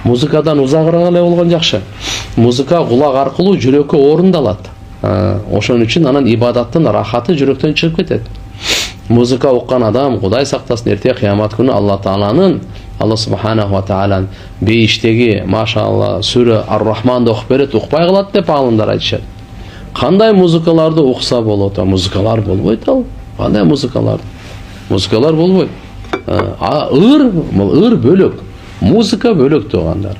Музыкадан узагыраак эле болгон жакшы. Музыка кулак аркылуу жүрөккө орундалат. Ошон үчүн анан ибадаттын рахаты жүрөктөн чыгып кетет. Музыка уккан адам, Кудай сактасын, эрте кыямат күнү Алла субханаху ва тааланын бейиштеги, машалла, сүрө Ар-Рахманды окуп берет, укпай калат деп алымдар айтышат. Кандай музыкаларды укса болот? Музыкалар болбойт ал. Кандай музыкалар? Музыкалар болбойт. Ыр бөлөк. Музыка бөлөк туугандар.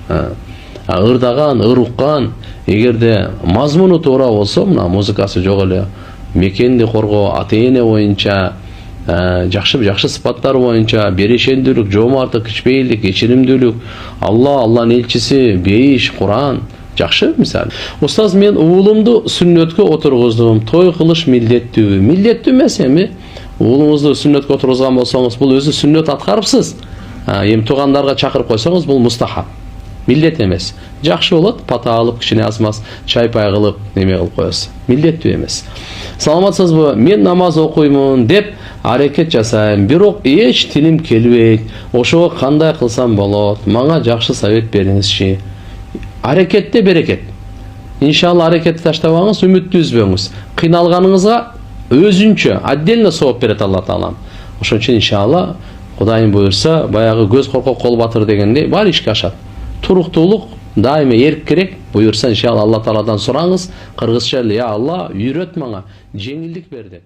Ырдаган, ыр уккан, эгерде мазмуну туура болсо, мына музыкасы жок эле мекенди коргоо, ата-эне боюнча, жакшы сыпаттар боюнча берешендүүлүк, жоомарттык, кичпейилдик, кечиримдүүлүк, Алланын элчиси, бейиш, Куран, жакшы мисал. Устаз, мен уулумду сүннөткө отургуздум. Той кылыш милдеттүү. Милдеттүү эмес эми. Уулуңузду сүннөткө отургузган болсоңуз, бул өзү сүннөт аткарыпсыз. Эми туугандарга чакырып койсоңуз, бул мустахаб. Милдет эмес. Жакшы болот, пата алып, кичине азмаз чай пай кылып, неме кылып коесуз. Милдеттүү эмес. Саламатсызбы? Мен намаз окуймун деп аракет жасайм, бирок эч тилим келбейт. Ошого кандай кылсам болот? Мага жакшы совет бериңизчи. Аракетте берекет. Иншалла аракетти таштабаңыз, үмүттү үзбөңүз. Кыйналганыңызга өзүнчө отдельно сооп берет Алла Таала. Ошон үчүн иншалла Кудайым буйрса, баягы көз коркок кол батыр дегендей бар ишке ашат. Туруктуулук дайыма эрк керек. Буйрса иншалла Алла Тааладан сураңыз. Кыргызча: "Я Алла, үйрөт мага, жеңилдик бер" деп.